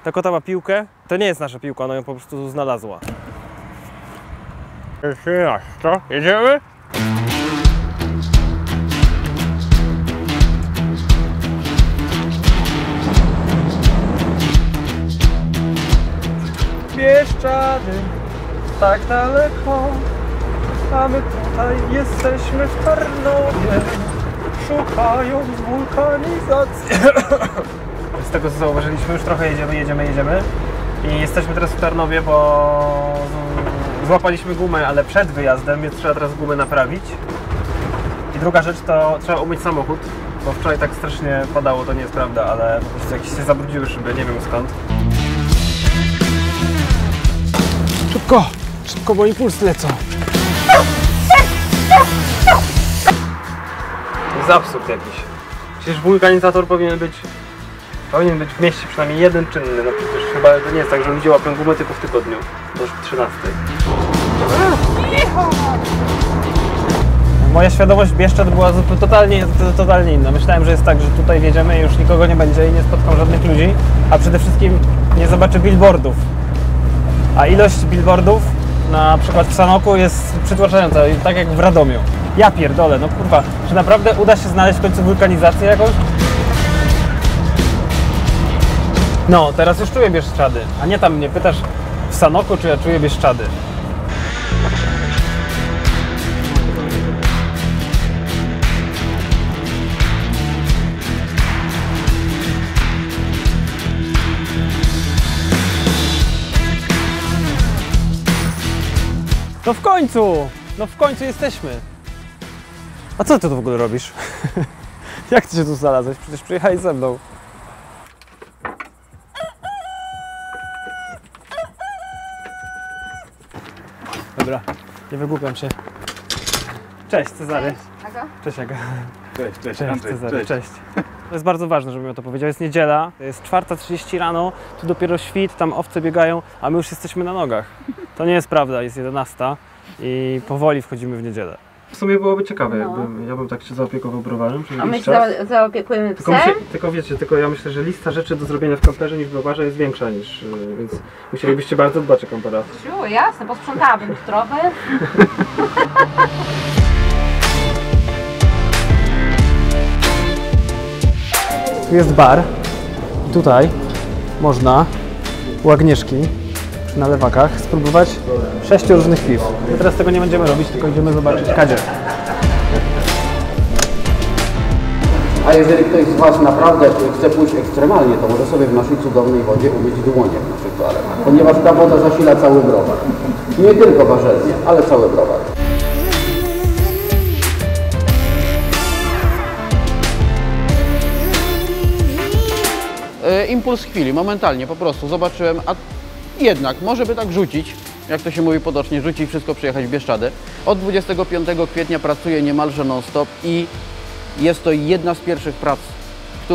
Ta kota ma piłkę. To nie jest nasza piłka, ona ją po prostu znalazła. Co? Jedziemy? Bieszczady, tak daleko, a my tutaj jesteśmy w Tarnowie, szukając wulkanizacji. Z tego co zauważyliśmy, już trochę jedziemy i jesteśmy teraz w Tarnowie, bo złapaliśmy gumę, ale przed wyjazdem, więc trzeba teraz gumę naprawić. I druga rzecz to trzeba umyć samochód, bo wczoraj tak strasznie padało, to nie jest prawda, ale po prostu jakieś się zabrudziły szyby, nie wiem skąd. Szybko, bo impulsy lecą. To jest absurd jakiś. Przecież wulkanizator powinien być w mieście przynajmniej jeden czynny. No przecież chyba to nie jest tak, że ludzie łapią gumę tylko w tygodniu. Do 13. Moja świadomość Bieszczad była totalnie inna. Myślałem, że jest tak, że tutaj wjedziemy i już nikogo nie będzie i nie spotkam żadnych ludzi, a przede wszystkim nie zobaczę billboardów. A ilość billboardów na przykład w Sanoku jest przytłaczająca, tak jak w Radomiu. Ja pierdolę, no kurwa, czy naprawdę uda się znaleźć w końcu wulkanizację jakąś? No, teraz już czuję Bieszczady, a nie tam mnie pytasz w Sanoku, czy ja czuję Bieszczady. No w końcu jesteśmy. A co ty tu w ogóle robisz? Jak ty się tu znalazłeś? Przecież przyjechałeś ze mną. Dobra, nie wygłupiam się. Cześć Cezary. Cześć Aga. Cześć Cezary, cześć. To jest bardzo ważne, żebym o to powiedział. Jest niedziela, jest 4:30 rano, tu dopiero świt, tam owce biegają, a my już jesteśmy na nogach. To nie jest prawda, jest 11 i powoli wchodzimy w niedzielę. W sumie byłoby ciekawe, ja bym tak się zaopiekował browarem. A my się zaopiekujemy psem? Tylko wiecie, ja myślę, że lista rzeczy do zrobienia w kamperze niż w browarze jest większa niż, więc musielibyście bardzo dbać o kampera. Jasne, posprzątałabym trawę. Tu jest bar. Tutaj można u Agnieszki przy nalewakach spróbować 6 różnych piw. My teraz tego nie będziemy robić, tylko idziemy zobaczyć Kadzie. A jeżeli ktoś z Was naprawdę chce pójść ekstremalnie, to może sobie w naszej cudownej wodzie umyć dłonie w naszych toaletach, ponieważ ta woda zasila cały browar. Nie tylko warzelnie, ale cały browar. Impuls chwili, momentalnie po prostu zobaczyłem, a jednak może by tak rzucić, jak to się mówi potocznie, rzucić i wszystko przyjechać w Bieszczady. Od 25 kwietnia pracuję niemalże non-stop i jest to jedna z pierwszych prac,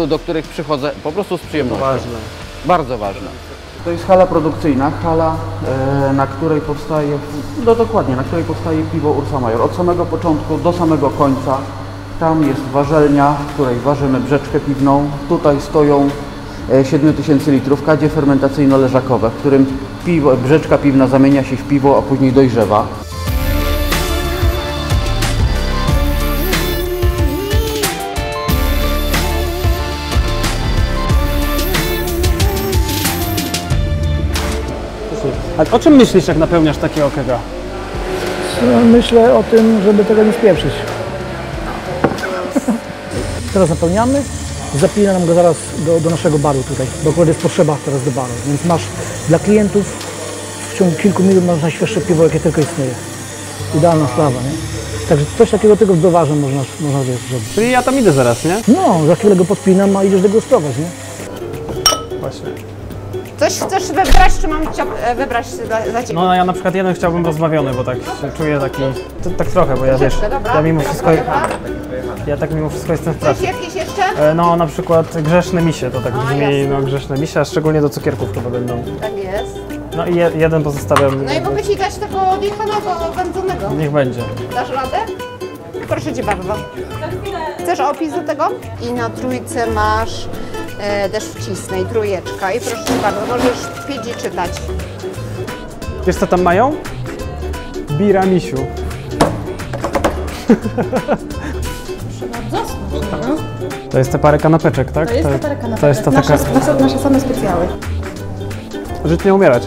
do których przychodzę po prostu z przyjemnością. Ważne. Bardzo ważne. To jest hala produkcyjna, hala, na której powstaje, dokładnie, na której powstaje piwo Ursa Major. Od samego początku do samego końca. Tam jest warzelnia, w której ważymy brzeczkę piwną. Tutaj stoją 7000 litrów kadzie fermentacyjno-leżakowe, w którym brzeczka piwna zamienia się w piwo, a później dojrzewa. A o czym myślisz, jak napełniasz takiego kega? Myślę o tym, żeby tego nie spieprzyć. Teraz napełniamy, zapina nam go zaraz do naszego baru tutaj, bo akurat jest potrzeba teraz do baru, więc masz dla klientów w ciągu kilku minut masz najświeższe piwo, jakie tylko istnieje. Idealna sprawa, nie? Także coś takiego tylko w browarze można zrobić. Czyli ja tam idę zaraz, nie? No, za chwilę go podpinam, a idziesz degustować, nie? Właśnie. Coś chcesz wybrać, czy mam wybrać za Ciebie? No ja na przykład jeden chciałbym rozbawiony, bo tak się czuję taki, tak trochę, bo ja wiesz, dobra. ja mimo wszystko, jestem w Coś pracy. jakieś jeszcze? No na przykład grzeszne misie, to tak brzmi, jasne. no grzeszne misie, a szczególnie do cukierków chyba będą. Tak jest. No i jeden pozostawiam. No i mogę Ci dać tego odjechanego, wędzonego. Niech będzie. Dasz radę? Proszę Cię bardzo. Chcesz opis do tego? I na trójce masz Deszcz wcisnej, 3. I proszę bardzo, możesz pić i czytać. Wiesz co tam mają? Biramisiu. Bardzo smaczne. To jest te parę kanapeczek, tak? To jest ta parę kanapek. To jest ta taka... Nasze same specjały. Żyć nie umierać.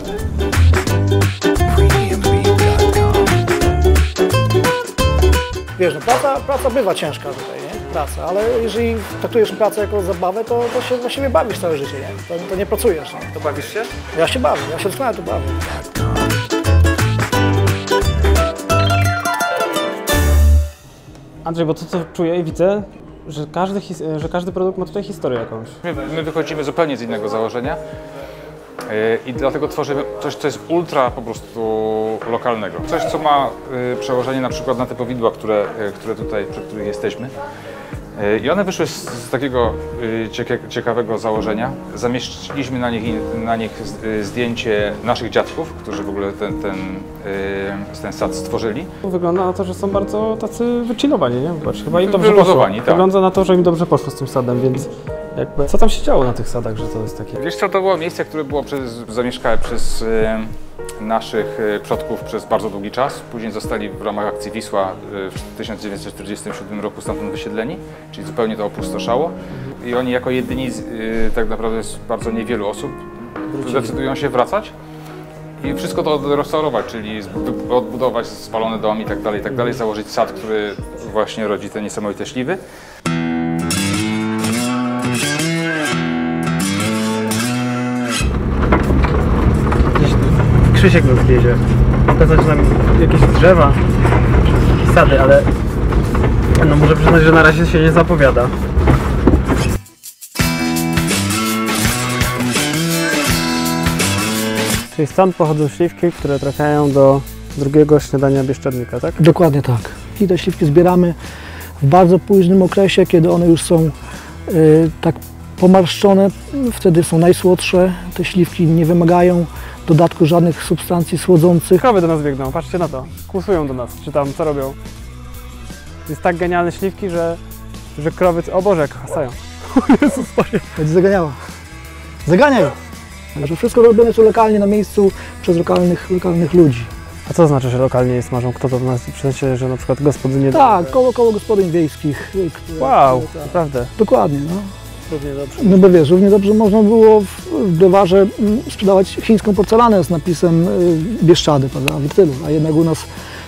Wiesz, no, praca bywa ciężka tutaj, nie? Praca, ale jeżeli traktujesz pracę jako zabawę, to się właściwie bawisz całe życie, nie? To nie pracujesz, nie? To bawisz się? Ja się bawię, ja się doskonale tu bawię. Andrzej, bo to co czuję i widzę, że każdy produkt ma tutaj historię jakąś. My wychodzimy zupełnie z innego założenia i dlatego tworzymy coś, co jest ultra po prostu lokalnego. Coś, co ma przełożenie na przykład na te powidła, które tutaj, przy których jesteśmy. I one wyszły z takiego ciekawego założenia. Zamieściliśmy na nich zdjęcie naszych dziadków, którzy w ogóle ten sad stworzyli. Wygląda na to, że są bardzo tacy wychillowani, nie? Zobacz, chyba im dobrze poszło. Wyluzowani, tak. Wygląda na to, że im dobrze poszło z tym sadem, więc jakby... Co tam się działo na tych sadach, że to jest takie... Wiesz co, to było miejsce, które było zamieszkałe przez naszych przodków przez bardzo długi czas. Później zostali w ramach akcji Wisła w 1947 roku stamtąd wysiedleni, czyli zupełnie to opustoszało. I oni jako jedyni, tak naprawdę z bardzo niewielu osób, decydują się wracać i wszystko to odrestaurować, czyli odbudować spalone domy i tak dalej, założyć sad, który właśnie rodzi te niesamowite śliwy. Krzysiek nas wiezie. Pokazać nam jakieś drzewa, jakieś sady, ale no muszę przyznać, że na razie się nie zapowiada. Czyli stąd pochodzą śliwki, które trafiają do drugiego śniadania bieszczadnika, tak? Dokładnie tak. I te śliwki zbieramy w bardzo późnym okresie, kiedy one już są tak pomarszczone, wtedy są najsłodsze. Te śliwki nie wymagają dodatku żadnych substancji słodzących. Krowy do nas biegną, patrzcie na to. Kłusują do nas, czy tam co robią. Jest tak genialne śliwki, że krowy... O Boże, jak hasają. Jezus Maria. Będzie zaganiała. Zaganiaj! Także wszystko robione jest lokalnie, na miejscu, przez lokalnych ludzi. A co znaczy, że lokalnie jest smażą? Kto to w nas, w sensie, że na przykład gospodynie... Tak, koło gospodyń wiejskich. Wow, tak. naprawdę. Dokładnie, no. Równie dobrze. No bo wiesz, równie dobrze można było w Browarze sprzedawać chińską porcelanę z napisem Bieszczady, prawda, Wiktylu, a jednak u nas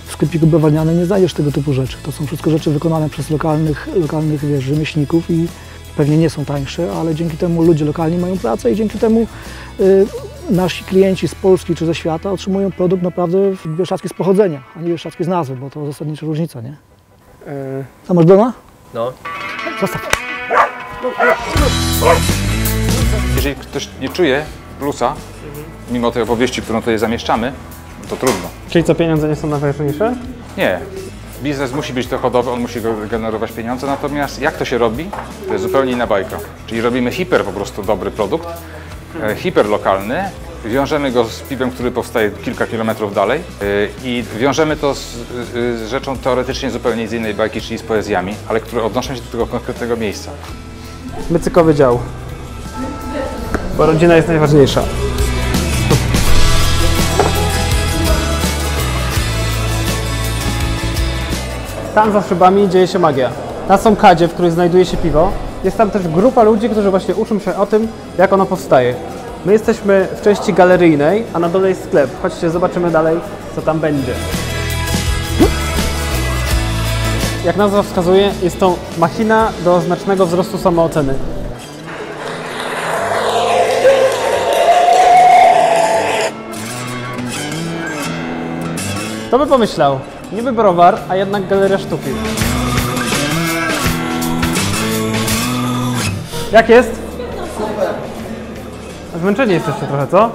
w sklepiku browarnianym nie znajdziesz tego typu rzeczy. To są wszystko rzeczy wykonane przez lokalnych wiesz, rzemieślników i pewnie nie są tańsze, ale dzięki temu ludzie lokalni mają pracę i dzięki temu nasi klienci z Polski czy ze świata otrzymują produkt naprawdę bieszczadzki z pochodzenia, a nie bieszczadzki z nazwy, bo to zasadnicza różnica, nie? A masz doma? No. Zostaw. Jeżeli ktoś nie czuje plusa, mimo tej opowieści, którą tutaj zamieszczamy, to trudno. Czyli co, pieniądze nie są najważniejsze? Nie. Biznes musi być dochodowy, on musi generować pieniądze, natomiast jak to się robi, to jest zupełnie inna bajka. Czyli robimy po prostu dobry produkt, hiperlokalny, wiążemy go z piwem, który powstaje kilka kilometrów dalej i wiążemy to z rzeczą teoretycznie zupełnie z innej bajki, czyli z poezjami, ale które odnoszą się do tego konkretnego miejsca. Bycykowy dział. Bo rodzina jest najważniejsza. Tam za szybami dzieje się magia. Na sąkadzie, w której znajduje się piwo, jest tam też grupa ludzi, którzy właśnie uczą się o tym, jak ono powstaje. My jesteśmy w części galeryjnej, a na dole jest sklep. Chodźcie, zobaczymy dalej, co tam będzie. Jak nazwa wskazuje, jest to machina do znacznego wzrostu samooceny. Kto by pomyślał? Niby browar, a jednak galeria sztuki. Jak jest? Zmęczeni jesteście trochę, co?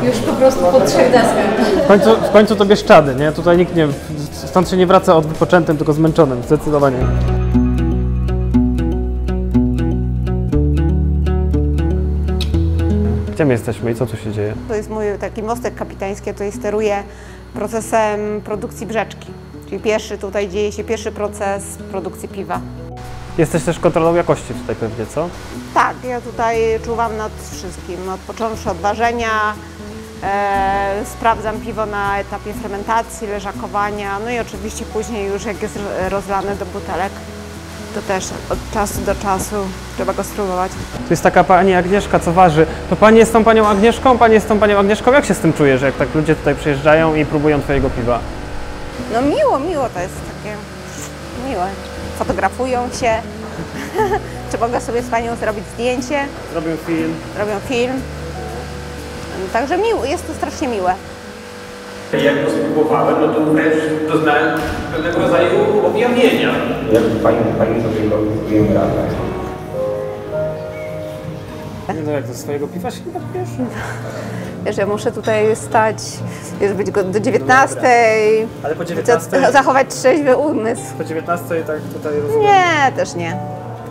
Już po prostu po 3 deskach. W końcu to Bieszczady, nie? Tutaj nikt nie... Stąd się nie wraca od wypoczętym, tylko zmęczonym, zdecydowanie. Gdzie my jesteśmy i co tu się dzieje? To jest mój taki mostek kapitański, tutaj steruję procesem produkcji brzeczki. Czyli tutaj dzieje się pierwszy proces produkcji piwa. Jesteś też kontrolą jakości tutaj pewnie, co? Tak, ja tutaj czuwam nad wszystkim, począwszy od ważenia, sprawdzam piwo na etapie fermentacji, leżakowania, no i oczywiście później już jak jest rozlane do butelek, to też od czasu do czasu trzeba go spróbować. Tu jest taka pani Agnieszka, co waży. To pani jest tą panią Agnieszką? Pani jest tą panią Agnieszką? Jak się z tym czujesz, jak tak ludzie tutaj przyjeżdżają i próbują twojego piwa? No miło to jest takie miłe. Fotografują się, czy mogę sobie z panią zrobić zdjęcie. Robią film. Także jest to strasznie miłe. Jak go spróbowałem, no to też doznałem pewnego rodzaju objawienia. Jak pani sobie robiłem radę? No jak do swojego piwa się nie napijesz? Wiesz, ja muszę tutaj stać, wiesz, być do 19. Ale po 19? Zachować trzeźwy umysł. Po 19 tak tutaj rozumiem. Nie, też nie.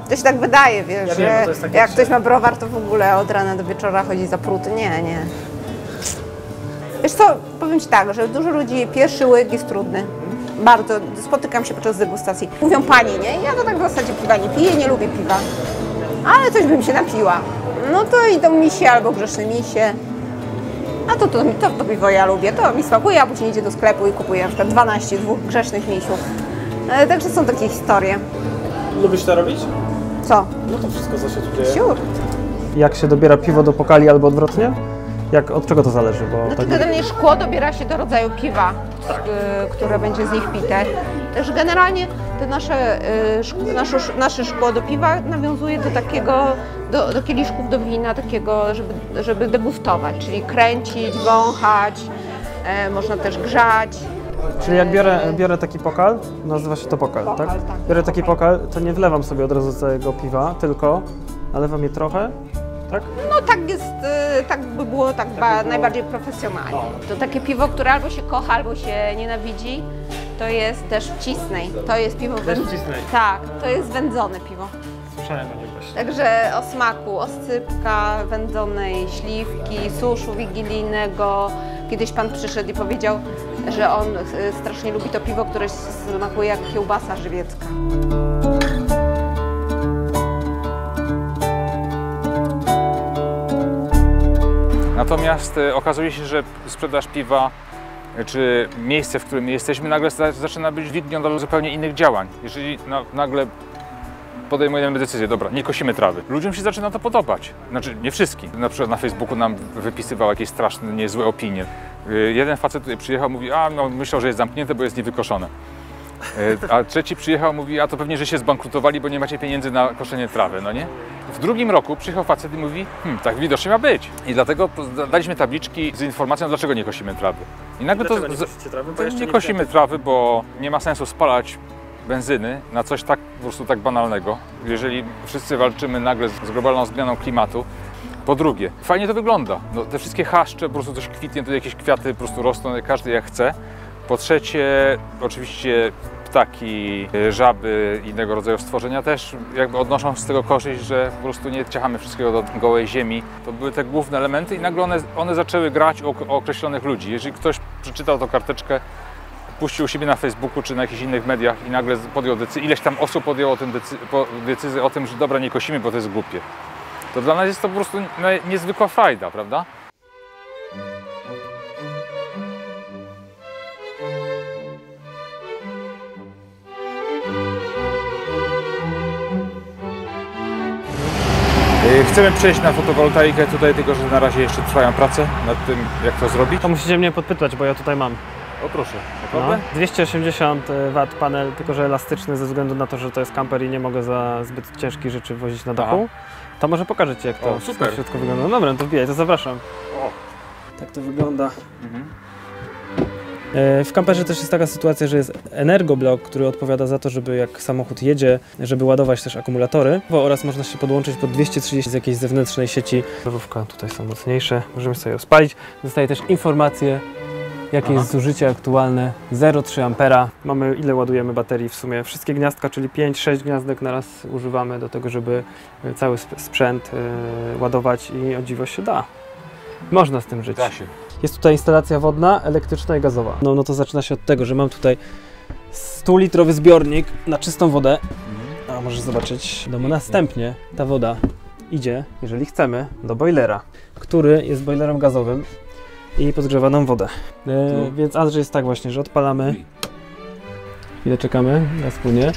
To się tak wydaje, wiesz, Ja wiem, że bo to jest takie jak ktoś ma browar, to w ogóle od rana do wieczora chodzi za pruty. Nie. Wiesz co, powiem Ci tak, że dużo ludzi, pierwszy łyk jest trudny. Bardzo. Spotykam się podczas degustacji. Mówią pani, nie? Ja to tak w zasadzie piwa nie piję, nie lubię piwa. Ale coś bym się napiła. No to idą misie albo grzeszne misie. A to piwo ja lubię, to mi smakuje, a później idzie do sklepu i kupuję na przykład 12 dwóch grzesznych misiów. Także są takie historie. Lubisz to robić? Co? No to wszystko, co się tu dzieje. Siur. Jak się dobiera piwo do pokali albo odwrotnie? Od czego to zależy? Bo Znaczy generalnie szkło dobiera się do rodzaju piwa, które będzie z nich pite. Też generalnie te nasze szkło do piwa nawiązuje do takiego, do kieliszków do wina, takiego, żeby degustować, czyli kręcić, wąchać, można też grzać. Czyli jak biorę taki pokal, nazywa się to pokal, tak? Tak. Biorę taki pokal, to nie wlewam sobie od razu całego piwa, tylko nalewam je trochę, tak? No tak jest, tak by było najbardziej profesjonalnie. To takie piwo, które albo się kocha, albo się nienawidzi, to jest też wcisnej. To jest piwo wędzone. Tak, to jest wędzone piwo. Słyszałem o nim właśnie. Także o smaku oscypka, wędzonej śliwki, suszu wigilijnego. Kiedyś pan przyszedł i powiedział, że on strasznie lubi to piwo, które smakuje jak kiełbasa żywiecka. Natomiast okazuje się, że sprzedaż piwa czy miejsce, w którym jesteśmy, nagle zaczyna być widnią do zupełnie innych działań. Jeżeli nagle podejmujemy decyzję, dobra, nie kosimy trawy. Ludziom się zaczyna to podobać. Znaczy, nie wszystkim. Na przykład na Facebooku nam wypisywał jakieś straszne, niezłe opinie. Jeden facet tutaj przyjechał, mówi, myślał, że jest zamknięte, bo jest niewykoszone. A trzeci przyjechał, mówi, a to pewnie, że się zbankrutowali, bo nie macie pieniędzy na koszenie trawy, no nie? W drugim roku przyjechał facet i mówi, tak widocznie ma być. I dlatego daliśmy tabliczki z informacją, dlaczego nie kosimy trawy. I nagle Dlaczego nie kosicie trawy? Bo nie kosimy trawy, bo nie ma sensu spalać benzyny na coś tak po prostu tak banalnego. Jeżeli wszyscy walczymy nagle z globalną zmianą klimatu. Po drugie, fajnie to wygląda. No, te wszystkie chaszcze, po prostu coś kwitnie, tu jakieś kwiaty po prostu rosną, każdy jak chce. Po trzecie, oczywiście ptaki, żaby i innego rodzaju stworzenia też jakby odnoszą z tego korzyść, że po prostu nie ciachamy wszystkiego do gołej ziemi. To były te główne elementy i nagle one zaczęły grać o określonych ludzi. Jeżeli ktoś przeczytał tą karteczkę, puścił u siebie na Facebooku czy na jakichś innych mediach i nagle podjął decyzję, ileś tam osób podjęło decyzję o tym, że dobra, nie kosimy, bo to jest głupie. To dla nas jest to po prostu niezwykła frajda, prawda? Chcemy przejść na fotowoltaikę tutaj, tylko że na razie jeszcze trwają prace nad tym, jak to zrobić. To musicie mnie podpytać, bo ja tutaj mam. O proszę, No, 280 W panel, tylko że elastyczny ze względu na to, że to jest kamper i nie mogę za zbyt ciężkich rzeczy wozić na dachu. To może pokażę Ci, jak to super. w środku wygląda. No dobra, to wbijaj, to zapraszam. O. Tak to wygląda. W kamperze też jest taka sytuacja, że jest energoblok, który odpowiada za to, żeby jak samochód jedzie, żeby ładować też akumulatory, oraz można się podłączyć pod 230 z jakiejś zewnętrznej sieci. Żarówka tutaj są mocniejsze, możemy sobie ją spalić. Dostaje też informacje, jakie jest zużycie aktualne, 0,3 A. Mamy, ile ładujemy baterii w sumie. Wszystkie gniazdka, czyli 5-6 gniazdek na raz używamy do tego, żeby cały sprzęt ładować i o dziwo się da. Można z tym żyć. Da się. Jest tutaj instalacja wodna, elektryczna i gazowa. No to zaczyna się od tego, że mam tutaj 100-litrowy zbiornik na czystą wodę. A możesz zobaczyć. Następnie ta woda idzie, jeżeli chcemy, do boilera, który jest boilerem gazowym i podgrzewa nam wodę. Więc Andrzej jest tak właśnie, że odpalamy. Chwilę czekamy, gaz płynie.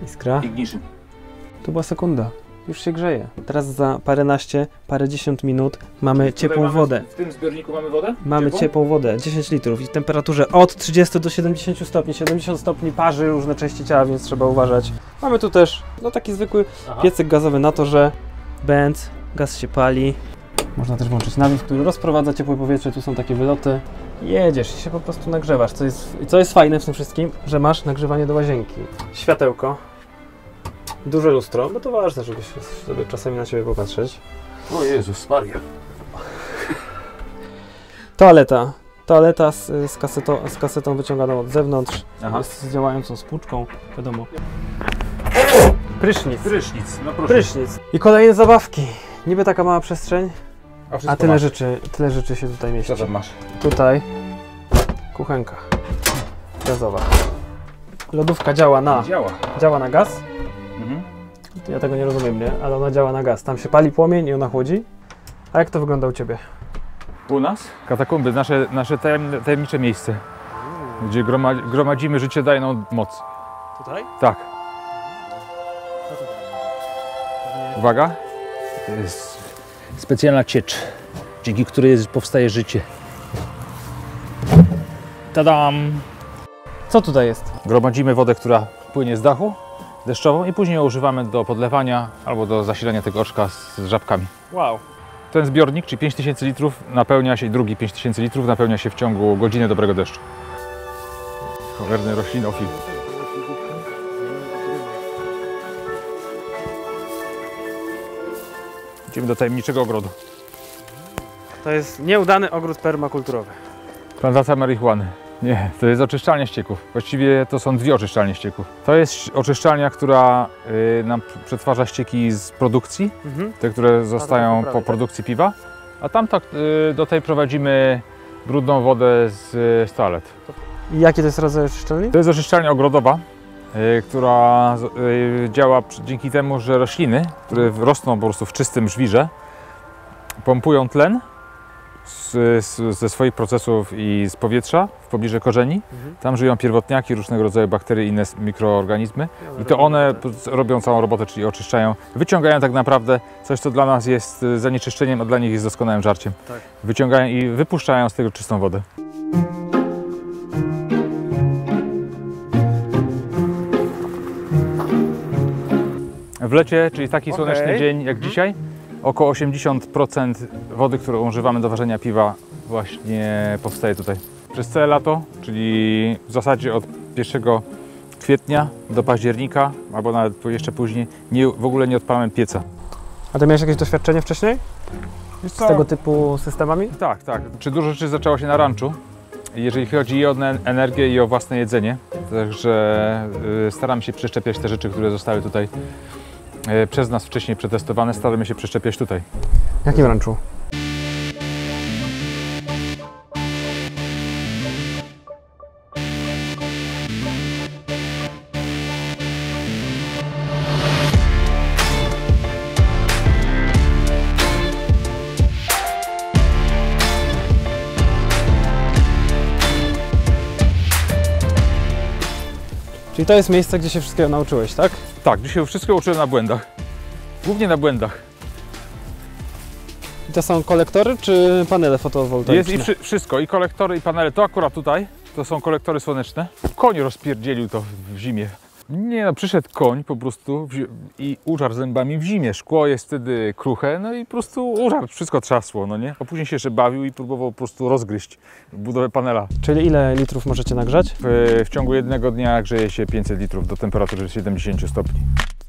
Iskra. Ignition. Tu była sekunda. Już się grzeje. Teraz za parędziesiąt minut mamy ciepłą wodę. W tym zbiorniku mamy wodę? Mamy ciepłą wodę, 10 litrów i w temperaturze od 30 do 70 stopni. 70 stopni parzy różne części ciała, więc trzeba uważać. Mamy tu też taki zwykły piecyk gazowy na to, że gaz się pali. Można też włączyć nawiew, który rozprowadza ciepłe powietrze. Tu są takie wyloty. Jedziesz i się po prostu nagrzewasz. Co jest fajne w tym wszystkim, że masz nagrzewanie do łazienki. Światełko. Duże lustro, bo to ważne, żeby sobie czasami na siebie popatrzeć. O Jezus Maria. Toaleta z kasetą wyciąganą od zewnątrz, z działającą spłuczką, wiadomo. Prysznic. No proszę. Prysznic. I kolejne zabawki. Niby taka mała przestrzeń, a tyle rzeczy się tutaj mieści. Co tam masz? Tutaj kuchenka gazowa. Lodówka działa na gaz. Ja tego nie rozumiem, nie? Ale ona działa na gaz. Tam się pali płomień i ona chłodzi. A jak to wygląda u Ciebie? U nas? Katakumby, nasze tajemnicze miejsce, gdzie gromadzimy życiodajną moc. Tutaj? Tak. Uwaga. To jest specjalna ciecz, dzięki której powstaje życie. Tadam! Co tutaj jest? Gromadzimy wodę, która płynie z dachu deszczową i później ją używamy do podlewania albo do zasilania tego oczka z żabkami. Wow. Ten zbiornik, czyli 5000 litrów, napełnia się, drugi 5000 litrów napełnia się w ciągu godziny dobrego deszczu. Cholerny roślinofil. Idziemy do tajemniczego ogrodu. To jest nieudany ogród permakulturowy. Plantacja marihuany. Nie, to jest oczyszczalnia ścieków. Właściwie to są dwie oczyszczalnie ścieków. To jest oczyszczalnia, która nam przetwarza ścieki z produkcji, te, które zostają po produkcji piwa, a tam do tej prowadzimy brudną wodę z toalet. I jaki to jest rodzaj oczyszczalni? To jest oczyszczalnia ogrodowa, która działa dzięki temu, że rośliny, które rosną po prostu w czystym żwirze, pompują tlen ze swoich procesów i z powietrza w pobliżu korzeni. Tam żyją pierwotniaki, różnego rodzaju bakterie i inne mikroorganizmy. I to one robią całą robotę, czyli oczyszczają, wyciągają tak naprawdę coś, co dla nas jest zanieczyszczeniem, a dla nich jest doskonałym żarciem. Tak. Wyciągają i wypuszczają z tego czystą wodę. W lecie, czyli taki słoneczny dzień jak dzisiaj, około 80% wody, którą używamy do ważenia piwa, właśnie powstaje tutaj. Przez całe lato, czyli w zasadzie od 1 kwietnia do października, albo nawet jeszcze później, w ogóle nie odpalamy pieca. A Ty miałeś jakieś doświadczenie wcześniej z tego typu systemami? Tak, tak. Czy dużo rzeczy zaczęło się na ranczu, jeżeli chodzi i o energię, i o własne jedzenie. Także staramy się przeszczepiać te rzeczy, które zostały tutaj przez nas wcześniej przetestowane, staramy się przeszczepiać tutaj. W jakim ranczu? Czyli to jest miejsce, gdzie się wszystkiego nauczyłeś, tak? Tak, dzisiaj wszystko uczyłem na błędach. Głównie na błędach. I to są kolektory czy panele fotowoltaiczne? Jest i wszystko, i kolektory, i panele. To akurat tutaj, to są kolektory słoneczne. Koń rozpierdzielił to w zimie. Nie no, przyszedł koń po prostu i użarł zębami w zimie. Szkło jest wtedy kruche, no i po prostu użarł, wszystko trzasło, no nie? A później się jeszcze bawił i próbował po prostu rozgryźć budowę panela. Czyli ile litrów możecie nagrzać? W ciągu jednego dnia grzeje się 500 litrów do temperatury 70 stopni.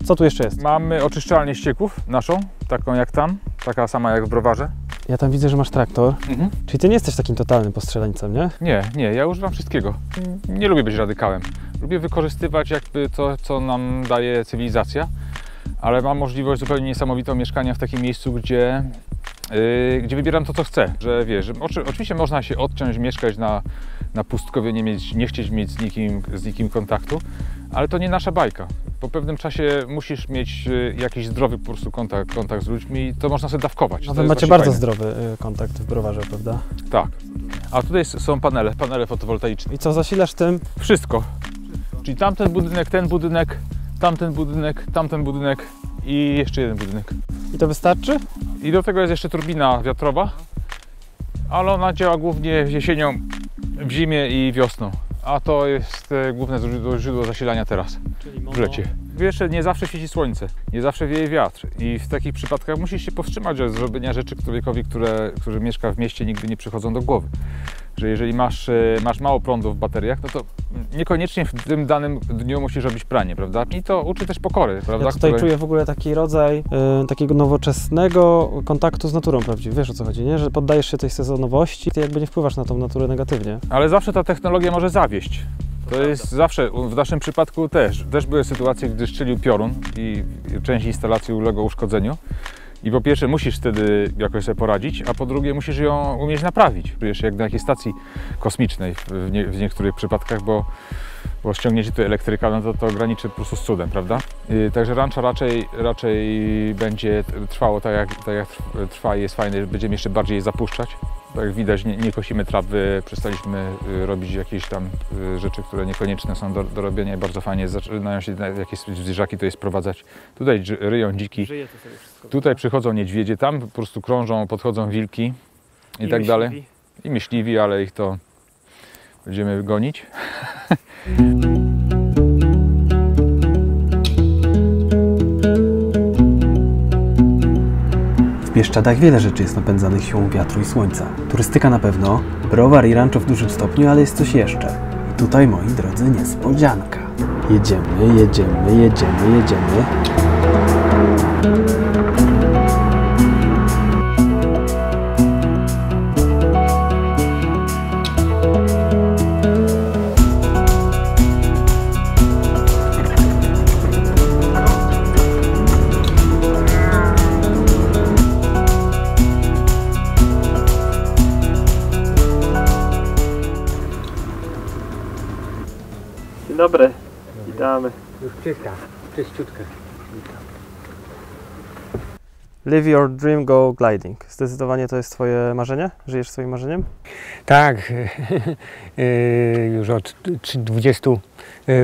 Co tu jeszcze jest? Mamy oczyszczalnię ścieków naszą, taką jak tam, taka sama jak w browarze. Ja tam widzę, że masz traktor. Czyli Ty nie jesteś takim totalnym postrzelańcem, nie? Nie, ja używam wszystkiego. Nie lubię być radykałem. Lubię wykorzystywać jakby to, co nam daje cywilizacja, ale mam możliwość zupełnie niesamowitą mieszkania w takim miejscu, gdzie wybieram to, co chcę. Że wiesz, że oczywiście można się odciąć, mieszkać na pustkowie nie chcieć mieć z nikim kontaktu, ale to nie nasza bajka. Po pewnym czasie musisz mieć jakiś zdrowy po prostu kontakt z ludźmi i to można sobie dawkować. A wy macie bardzo zdrowy kontakt w browarze, prawda? Tak. A tutaj są panele fotowoltaiczne. I co zasilasz tym? Wszystko. Czyli tamten budynek, tamten budynek i jeszcze jeden budynek. I to wystarczy? I do tego jest jeszcze turbina wiatrowa, ale ona działa głównie jesienią, w zimie i wiosną. A to jest główne źródło zasilania teraz, w lecie. Wiesz, nie zawsze świeci słońce, nie zawsze wieje wiatr i w takich przypadkach musisz się powstrzymać od zrobienia rzeczy człowiekowi, który mieszka w mieście, nigdy nie przychodzą do głowy. Że jeżeli masz mało prądu w bateriach, no to niekoniecznie w tym danym dniu musisz robić pranie, prawda? I to uczy też pokory, prawda? Ja tutaj czuję w ogóle taki rodzaj takiego nowoczesnego kontaktu z naturą prawdziwie. Wiesz, o co chodzi, nie? Że poddajesz się tej sezonowości, ty jakby nie wpływasz na tą naturę negatywnie. Ale zawsze ta technologia może zawieść. To jest zawsze, w naszym przypadku też były sytuacje, gdy strzelił piorun i część instalacji uległa uszkodzeniu. I po pierwsze musisz wtedy jakoś sobie poradzić, a po drugie musisz ją umieć naprawić. Jeszcze jak na jakiejś stacji kosmicznej w niektórych przypadkach, bo ściągnięcie tu elektryka, no to graniczy po prostu z cudem, prawda? Także rancha raczej będzie trwało tak jak trwa i jest fajne, będziemy jeszcze bardziej je zapuszczać. Tak jak widać, nie kosimy trawy, przestaliśmy robić jakieś tam rzeczy, które niekonieczne są do robienia. Bardzo fajnie zaczynają się jakieś zwierzaki to jest sprowadzać. Tutaj ryją dziki, tutaj przychodzą niedźwiedzie, tam po prostu krążą, podchodzą wilki i tak dalej. I myśliwi, ale ich to będziemy gonić. W Bieszczadach wiele rzeczy jest napędzanych siłą wiatru i słońca. Turystyka na pewno, browar i rancho w dużym stopniu, ale jest coś jeszcze. I tutaj, moi drodzy, niespodzianka. Jedziemy. Dzień dobry, witamy. Już czyściutka. Live your dream, go gliding. Zdecydowanie to jest twoje marzenie? Żyjesz swoim marzeniem? Tak, już od 20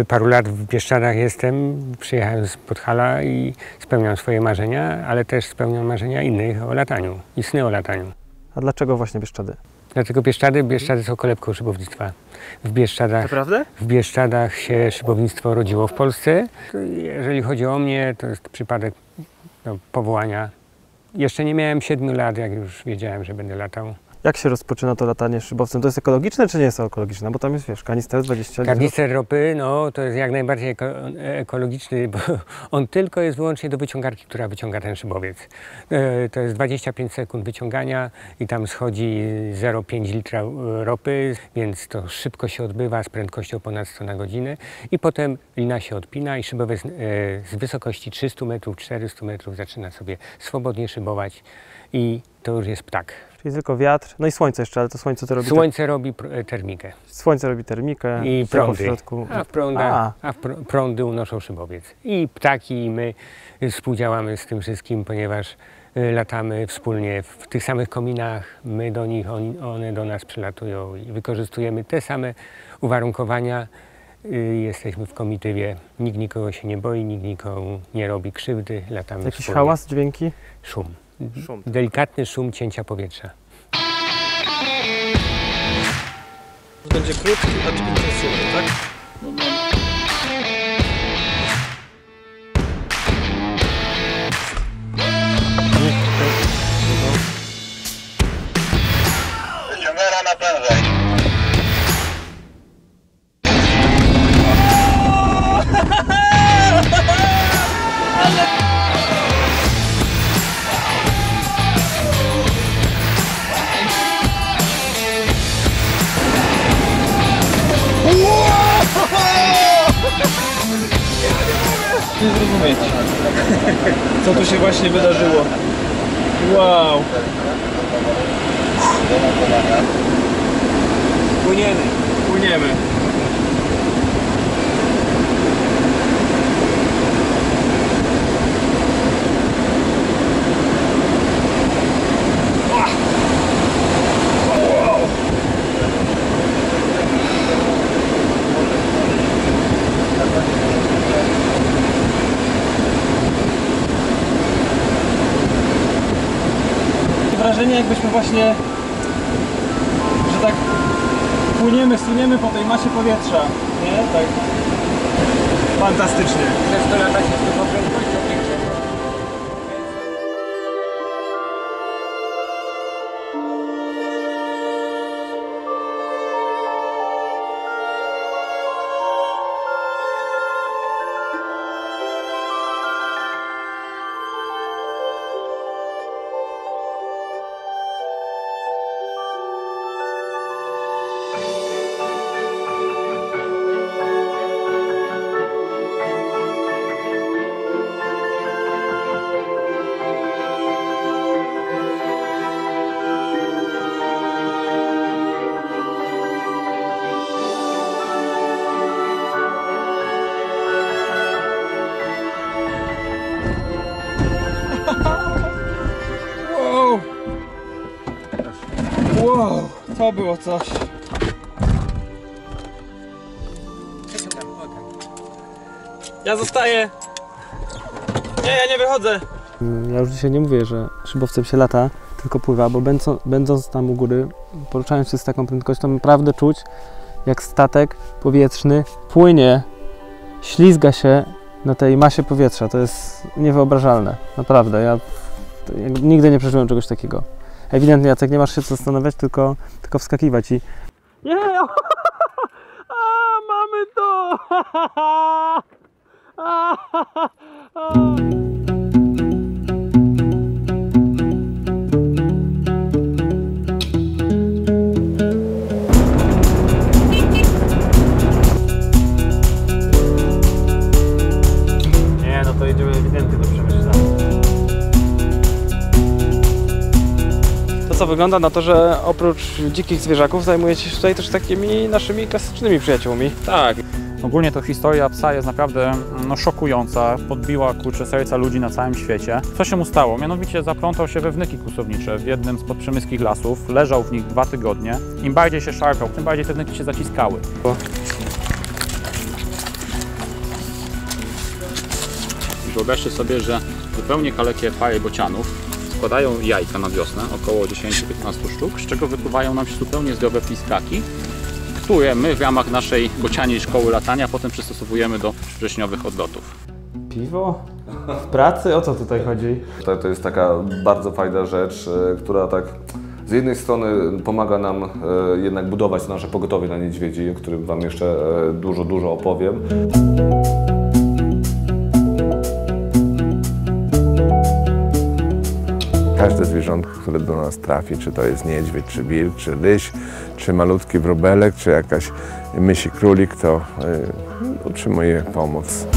paru lat w Bieszczadach jestem. Przyjechałem z Podhala i spełniam swoje marzenia, ale też spełniam marzenia innych o lataniu i sny o lataniu. A dlaczego właśnie Bieszczady? Dlatego Bieszczady są kolebką szybownictwa. Naprawdę? W Bieszczadach się szybownictwo rodziło w Polsce. Jeżeli chodzi o mnie, to jest przypadek powołania. Jeszcze nie miałem 7 lat, jak już wiedziałem, że będę latał. Jak się rozpoczyna to latanie szybowcem? To jest ekologiczne, czy nie jest ekologiczne? Bo tam jest, wiesz, kanister 20 litrów. Kanister ropy, no to jest jak najbardziej ekologiczny, bo on tylko jest wyłącznie do wyciągarki, która wyciąga ten szybowiec. To jest 25 sekund wyciągania i tam schodzi 0,5 litra ropy, więc to szybko się odbywa z prędkością ponad 100 na godzinę i potem lina się odpina i szybowiec z wysokości 300 metrów, 400 metrów zaczyna sobie swobodnie szybować i to już jest ptak. Czyli tylko wiatr, no i słońce jeszcze, ale to słońce to robi... Słońce robi termikę. Słońce robi termikę. I prądy. W środku... Prądy unoszą szybowiec. I ptaki, i my współdziałamy z tym wszystkim, ponieważ latamy wspólnie w tych samych kominach. My do nich, one do nas przylatują i wykorzystujemy te same uwarunkowania. Jesteśmy w komitywie. Nikt nikogo się nie boi, nikt nikomu nie robi krzywdy. Latamy Jakiś wspólnie. hałas, dźwięki? Szum. Delikatny szum cięcia powietrza. Będzie krótki, a czy intensywny, tak? Wyciągara napędzaj. Nie zrozumieć, co tu się właśnie wydarzyło. Wow! Płyniemy. płyniemy. Wrażenie, jakbyśmy właśnie, że tak płyniemy, suniemy po tej masie powietrza, nie? Tak fantastycznie. Przez to lata się z tą prędkością większą. Wow, to było coś. Ja zostaję. Nie, ja nie wychodzę. Ja już dzisiaj nie mówię, że szybowcem się lata, tylko pływa, bo będąc tam u góry, poruszając się z taką prędkością, naprawdę czuć, jak statek powietrzny płynie, ślizga się na tej masie powietrza. To jest niewyobrażalne, naprawdę. Ja nigdy nie przeżyłem czegoś takiego. Ewidentnie, Jacek, nie masz się co zastanawiać, tylko wskakiwać i... Nie! Mamy to! Nie, no to jedziemy ewidentnie do Przemyśla. To co, wygląda na to, że oprócz dzikich zwierzaków zajmujecie się tutaj też takimi naszymi klasycznymi przyjaciółmi. Tak. Ogólnie to historia psa jest naprawdę szokująca, podbiła kurczę serca ludzi na całym świecie. Co się mu stało? Mianowicie zaplątał się we wnyki kłusownicze w jednym z podprzemyskich lasów, leżał w nich 2 tygodnie. Im bardziej się szarpał, tym bardziej te wnyki się zaciskały. Wyobraźcie sobie, że zupełnie kalekie pary bocianów składają jajka na wiosnę, około 10-15 sztuk, z czego wypływają nam się zupełnie zdrowe pliskaki, które my w ramach naszej bocianiej szkoły latania potem przystosowujemy do wrześniowych odlotów. Piwo? W pracy? O co tutaj chodzi? To jest taka bardzo fajna rzecz, która tak z jednej strony pomaga nam jednak budować nasze pogotowie na niedźwiedzi, o którym Wam jeszcze dużo opowiem. Każde zwierzątko, które do nas trafi, czy to jest niedźwiedź, czy wilk, czy ryś, czy malutki wróbelek, czy jakaś mysi królik, to otrzymuje pomoc.